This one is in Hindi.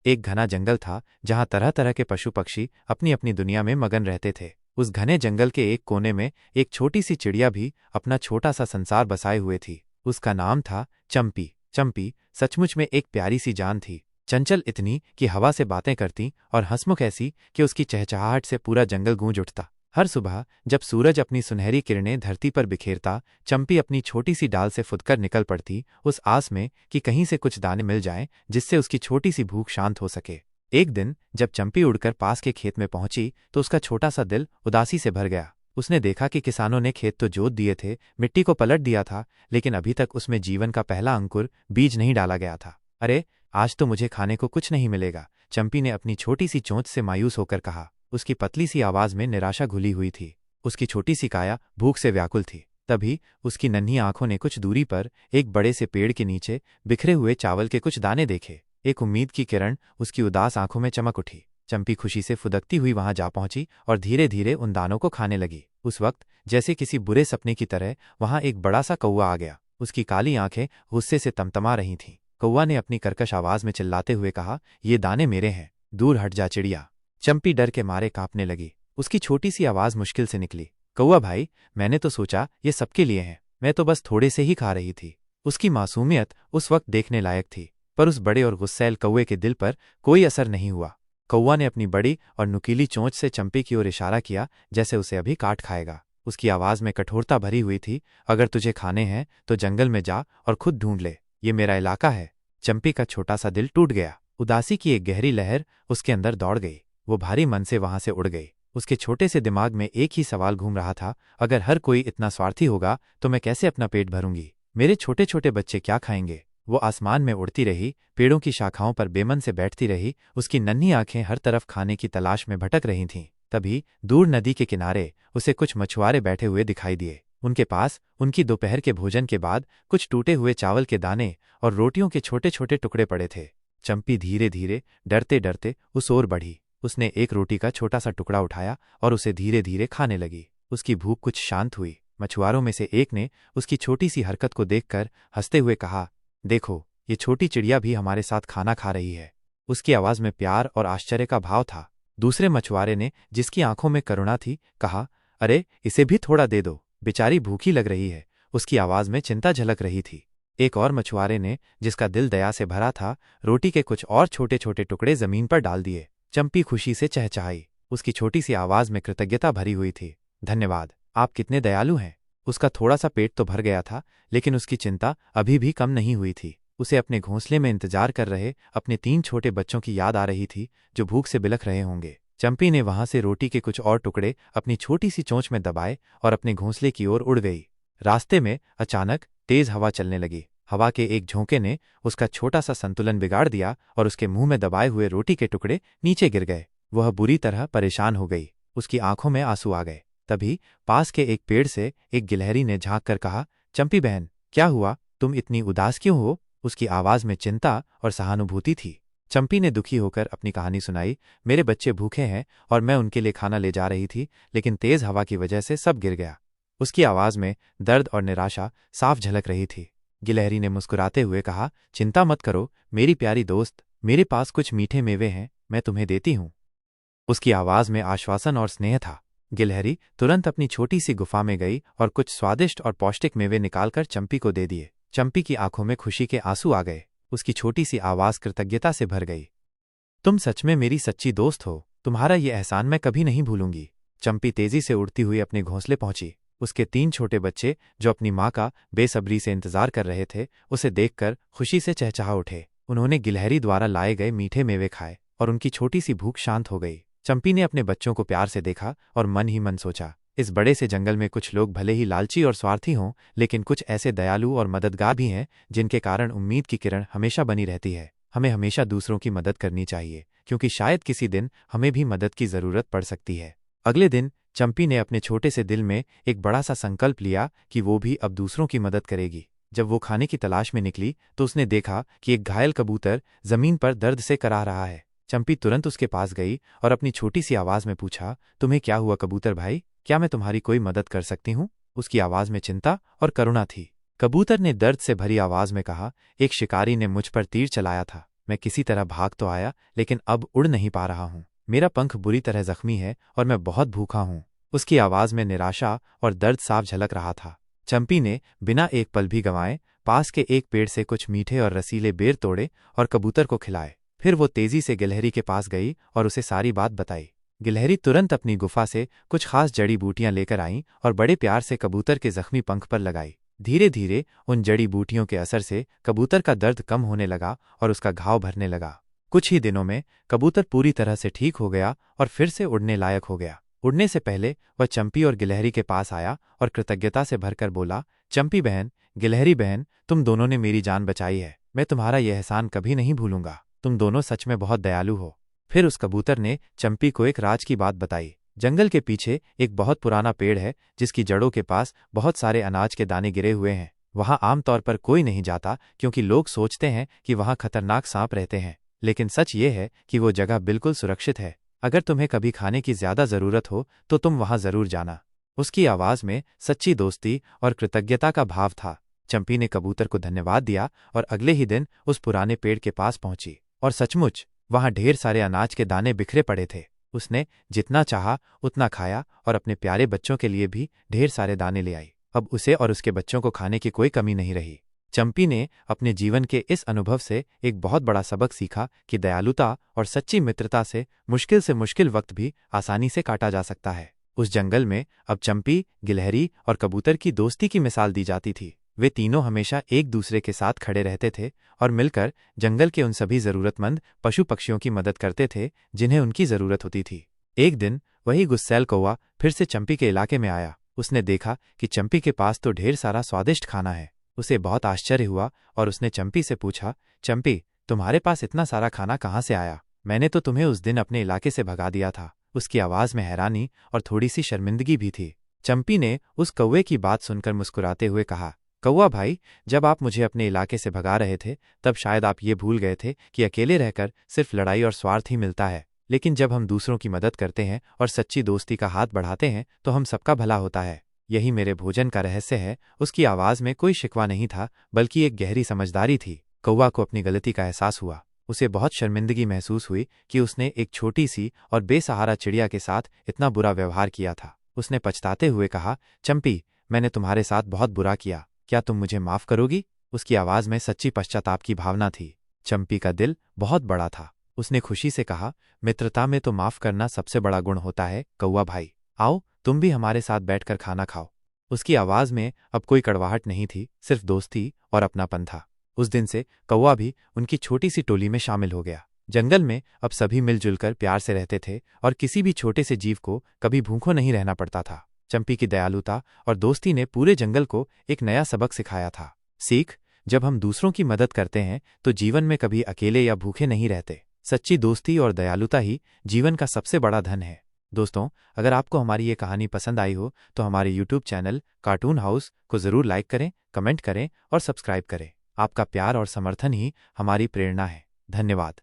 एक घना जंगल था जहां तरह तरह के पशु पक्षी अपनी अपनी दुनिया में मगन रहते थे। उस घने जंगल के एक कोने में एक छोटी सी चिड़िया भी अपना छोटा सा संसार बसाए हुए थी। उसका नाम था चंपी। चंपी सचमुच में एक प्यारी सी जान थी, चंचल इतनी कि हवा से बातें करती और हंसमुख ऐसी कि उसकी चहचहाहट से पूरा जंगल गूंज उठता। हर सुबह जब सूरज अपनी सुनहरी किरणें धरती पर बिखेरता, चंपी अपनी छोटी सी डाल से फुदकर निकल पड़ती, उस आस में कि कहीं से कुछ दाने मिल जाएं जिससे उसकी छोटी सी भूख शांत हो सके। एक दिन जब चंपी उड़कर पास के खेत में पहुंची तो उसका छोटा सा दिल उदासी से भर गया। उसने देखा कि किसानों ने खेत तो जोत दिए थे, मिट्टी को पलट दिया था, लेकिन अभी तक उसमें जीवन का पहला अंकुर बीज नहीं डाला गया था। अरे, आज तो मुझे खाने को कुछ नहीं मिलेगा, चंपी ने अपनी छोटी सी चोंच से मायूस होकर कहा। उसकी पतली सी आवाज में निराशा घुली हुई थी। उसकी छोटी सी काया भूख से व्याकुल थी। तभी उसकी नन्ही आंखों ने कुछ दूरी पर एक बड़े से पेड़ के नीचे बिखरे हुए चावल के कुछ दाने देखे। एक उम्मीद की किरण उसकी उदास आंखों में चमक उठी। चंपी खुशी से फुदकती हुई वहां जा पहुंची और धीरे धीरे उन दानों को खाने लगी। उस वक्त जैसे किसी बुरे सपने की तरह वहां एक बड़ा सा कौवा आ गया। उसकी काली आंखें गुस्से से तमतमा रही थीं। कौवा ने अपनी कर्कश आवाज में चिल्लाते हुए कहा, ये दाने मेरे हैं, दूर हट जा चिड़िया। चंपी डर के मारे कांपने लगी। उसकी छोटी सी आवाज मुश्किल से निकली, कौवा भाई, मैंने तो सोचा ये सबके लिए हैं, मैं तो बस थोड़े से ही खा रही थी। उसकी मासूमियत उस वक्त देखने लायक थी, पर उस बड़े और गुस्सैल कौवे के दिल पर कोई असर नहीं हुआ। कौवा ने अपनी बड़ी और नुकीली चोंच से चंपी की ओर इशारा किया, जैसे उसे अभी काट खाएगा। उसकी आवाज में कठोरता भरी हुई थी, अगर तुझे खाने हैं तो जंगल में जा और खुद ढूंढ ले, ये मेरा इलाका है। चंपी का छोटा सा दिल टूट गया। उदासी की एक गहरी लहर उसके अंदर दौड़ गई। वो भारी मन से वहां से उड़ गई। उसके छोटे से दिमाग में एक ही सवाल घूम रहा था, अगर हर कोई इतना स्वार्थी होगा तो मैं कैसे अपना पेट भरूंगी, मेरे छोटे छोटे बच्चे क्या खाएंगे। वो आसमान में उड़ती रही, पेड़ों की शाखाओं पर बेमन से बैठती रही। उसकी नन्ही आंखें हर तरफ खाने की तलाश में भटक रही थीं। तभी दूर नदी के किनारे उसे कुछ मछुआरे बैठे हुए दिखाई दिए। उनके पास उनकी दोपहर के भोजन के बाद कुछ टूटे हुए चावल के दाने और रोटियों के छोटे छोटे टुकड़े पड़े थे। चंपी धीरे धीरे डरते डरते उस ओर बढ़ी। उसने एक रोटी का छोटा सा टुकड़ा उठाया और उसे धीरे धीरे खाने लगी। उसकी भूख कुछ शांत हुई। मछुआरों में से एक ने उसकी छोटी सी हरकत को देखकर हंसते हुए कहा, देखो, ये छोटी चिड़िया भी हमारे साथ खाना खा रही है। उसकी आवाज में प्यार और आश्चर्य का भाव था। दूसरे मछुआरे ने, जिसकी आंखों में करुणा थी, कहा, अरे, इसे भी थोड़ा दे दो, बेचारी भूखी लग रही है। उसकी आवाज में चिंता झलक रही थी। एक और मछुआरे ने, जिसका दिल दया से भरा था, रोटी के कुछ और छोटे छोटे टुकड़े जमीन पर डाल दिए। चंपी खुशी से चहचहाई। उसकी छोटी सी आवाज में कृतज्ञता भरी हुई थी, धन्यवाद, आप कितने दयालु हैं। उसका थोड़ा सा पेट तो भर गया था, लेकिन उसकी चिंता अभी भी कम नहीं हुई थी। उसे अपने घोंसले में इंतजार कर रहे अपने 3 छोटे बच्चों की याद आ रही थी, जो भूख से बिलख रहे होंगे। चंपी ने वहां से रोटी के कुछ और टुकड़े अपनी छोटी सी चोंच में दबाए और अपने घोंसले की ओर उड़ गई। रास्ते में अचानक तेज हवा चलने लगी। हवा के एक झोंके ने उसका छोटा सा संतुलन बिगाड़ दिया और उसके मुंह में दबाए हुए रोटी के टुकड़े नीचे गिर गए। वह बुरी तरह परेशान हो गई। उसकी आंखों में आंसू आ गए। तभी पास के एक पेड़ से एक गिलहरी ने झांक कर कहा, चंपी बहन, क्या हुआ, तुम इतनी उदास क्यों हो। उसकी आवाज में चिंता और सहानुभूति थी। चंपी ने दुखी होकर अपनी कहानी सुनाई, मेरे बच्चे भूखे हैं और मैं उनके लिए खाना ले जा रही थी, लेकिन तेज हवा की वजह से सब गिर गया। उसकी आवाज में दर्द और निराशा साफ झलक रही थी। गिलहरी ने मुस्कुराते हुए कहा, चिंता मत करो मेरी प्यारी दोस्त, मेरे पास कुछ मीठे मेवे हैं, मैं तुम्हें देती हूँ। उसकी आवाज में आश्वासन और स्नेह था। गिलहरी तुरंत अपनी छोटी सी गुफा में गई और कुछ स्वादिष्ट और पौष्टिक मेवे निकालकर चंपी को दे दिए। चंपी की आंखों में खुशी के आंसू आ गए। उसकी छोटी सी आवाज कृतज्ञता से भर गई। तुम सच में मेरी सच्ची दोस्त हो, तुम्हारा ये एहसान मैं कभी नहीं भूलूंगी। चंपी तेजी से उड़ती हुई अपने घोंसले पहुंची। उसके 3 छोटे बच्चे, जो अपनी माँ का बेसब्री से इंतजार कर रहे थे, उसे देखकर खुशी से चहचहा उठे। उन्होंने गिलहरी द्वारा लाए गए मीठे मेवे खाए और उनकी छोटी सी भूख शांत हो गई। चंपी ने अपने बच्चों को प्यार से देखा और मन ही मन सोचा, इस बड़े से जंगल में कुछ लोग भले ही लालची और स्वार्थी हों, लेकिन कुछ ऐसे दयालु और मददगार भी हैं जिनके कारण उम्मीद की किरण हमेशा बनी रहती है। हमें हमेशा दूसरों की मदद करनी चाहिए, क्योंकि शायद किसी दिन हमें भी मदद की जरूरत पड़ सकती है। अगले दिन चंपी ने अपने छोटे से दिल में एक बड़ा सा संकल्प लिया कि वो भी अब दूसरों की मदद करेगी। जब वो खाने की तलाश में निकली तो उसने देखा कि एक घायल कबूतर जमीन पर दर्द से कराह रहा है। चंपी तुरंत उसके पास गई और अपनी छोटी सी आवाज में पूछा, तुम्हें क्या हुआ कबूतर भाई, क्या मैं तुम्हारी कोई मदद कर सकती हूँ। उसकी आवाज में चिंता और करुणा थी। कबूतर ने दर्द से भरी आवाज में कहा, एक शिकारी ने मुझ पर तीर चलाया था, मैं किसी तरह भाग तो आया, लेकिन अब उड़ नहीं पा रहा हूँ। मेरा पंख बुरी तरह जख्मी है और मैं बहुत भूखा हूँ। उसकी आवाज में निराशा और दर्द साफ झलक रहा था। चंपी ने बिना एक पल भी गंवाए पास के एक पेड़ से कुछ मीठे और रसीले बेर तोड़े और कबूतर को खिलाए। फिर वो तेजी से गिलहरी के पास गई और उसे सारी बात बताई। गिलहरी तुरंत अपनी गुफा से कुछ खास जड़ी बूटियां लेकर आईं और बड़े प्यार से कबूतर के जख्मी पंख पर लगाई। धीरे धीरे उन जड़ी बूटियों के असर से कबूतर का दर्द कम होने लगा और उसका घाव भरने लगा। कुछ ही दिनों में कबूतर पूरी तरह से ठीक हो गया और फिर से उड़ने लायक हो गया। उड़ने से पहले वह चंपी और गिलहरी के पास आया और कृतज्ञता से भरकर बोला, चंपी बहन, गिलहरी बहन, तुम दोनों ने मेरी जान बचाई है। मैं तुम्हारा यह एहसान कभी नहीं भूलूंगा। तुम दोनों सच में बहुत दयालु हो। फिर उस कबूतर ने चंपी को एक राज की बात बताई। जंगल के पीछे एक बहुत पुराना पेड़ है जिसकी जड़ों के पास बहुत सारे अनाज के दाने गिरे हुए हैं। वहां आमतौर पर कोई नहीं जाता क्योंकि लोग सोचते हैं कि वहां खतरनाक सांप रहते हैं, लेकिन सच ये है कि वो जगह बिल्कुल सुरक्षित है। अगर तुम्हें कभी खाने की ज्यादा जरूरत हो तो तुम वहां जरूर जाना। उसकी आवाज में सच्ची दोस्ती और कृतज्ञता का भाव था। चंपी ने कबूतर को धन्यवाद दिया और अगले ही दिन उस पुराने पेड़ के पास पहुंची। और सचमुच वहां ढेर सारे अनाज के दाने बिखरे पड़े थे। उसने जितना चाहा उतना खाया और अपने प्यारे बच्चों के लिए भी ढेर सारे दाने ले आई। अब उसे और उसके बच्चों को खाने की कोई कमी नहीं रही। चंपी ने अपने जीवन के इस अनुभव से एक बहुत बड़ा सबक सीखा कि दयालुता और सच्ची मित्रता से मुश्किल वक्त भी आसानी से काटा जा सकता है। उस जंगल में अब चंपी, गिलहरी और कबूतर की दोस्ती की मिसाल दी जाती थी। वे तीनों हमेशा एक दूसरे के साथ खड़े रहते थे और मिलकर जंगल के उन सभी जरूरतमंद पशु पक्षियों की मदद करते थे जिन्हें उनकी जरूरत होती थी। एक दिन वही गुस्सैल कौवा फिर से चंपी के इलाके में आया। उसने देखा कि चंपी के पास तो ढेर सारा स्वादिष्ट खाना है। उसे बहुत आश्चर्य हुआ और उसने चंपी से पूछा, चंपी, तुम्हारे पास इतना सारा खाना कहाँ से आया? मैंने तो तुम्हें उस दिन अपने इलाके से भगा दिया था। उसकी आवाज में हैरानी और थोड़ी सी शर्मिंदगी भी थी। चंपी ने उस कौवे की बात सुनकर मुस्कुराते हुए कहा, कौवा भाई, जब आप मुझे अपने इलाके से भगा रहे थे तब शायद आप ये भूल गए थे कि अकेले रहकर सिर्फ लड़ाई और स्वार्थ ही मिलता है, लेकिन जब हम दूसरों की मदद करते हैं और सच्ची दोस्ती का हाथ बढ़ाते हैं तो हम सबका भला होता है। यही मेरे भोजन का रहस्य है। उसकी आवाज में कोई शिकवा नहीं था, बल्कि एक गहरी समझदारी थी। कौवा को अपनी गलती का एहसास हुआ। उसे बहुत शर्मिंदगी महसूस हुई कि उसने एक छोटी सी और बेसहारा चिड़िया के साथ इतना बुरा व्यवहार किया था। उसने पछताते हुए कहा, चंपी, मैंने तुम्हारे साथ बहुत बुरा किया। क्या तुम मुझे माफ करोगी? उसकी आवाज में सच्ची पश्चाताप की भावना थी। चंपी का दिल बहुत बड़ा था। उसने खुशी से कहा, मित्रता में तो माफ करना सबसे बड़ा गुण होता है कौवा भाई। आओ, तुम भी हमारे साथ बैठकर खाना खाओ। उसकी आवाज में अब कोई कड़वाहट नहीं थी, सिर्फ दोस्ती और अपनापन था। उस दिन से कौवा भी उनकी छोटी सी टोली में शामिल हो गया। जंगल में अब सभी मिलजुल कर प्यार से रहते थे और किसी भी छोटे से जीव को कभी भूखों नहीं रहना पड़ता था। चंपी की दयालुता और दोस्ती ने पूरे जंगल को एक नया सबक सिखाया था। सीख, जब हम दूसरों की मदद करते हैं तो जीवन में कभी अकेले या भूखे नहीं रहते। सच्ची दोस्ती और दयालुता ही जीवन का सबसे बड़ा धन है। दोस्तों, अगर आपको हमारी ये कहानी पसंद आई हो तो हमारे यूट्यूब चैनल कार्टून हाउस को ज़रूर लाइक करें, कमेंट करें और सब्सक्राइब करें। आपका प्यार और समर्थन ही हमारी प्रेरणा है। धन्यवाद।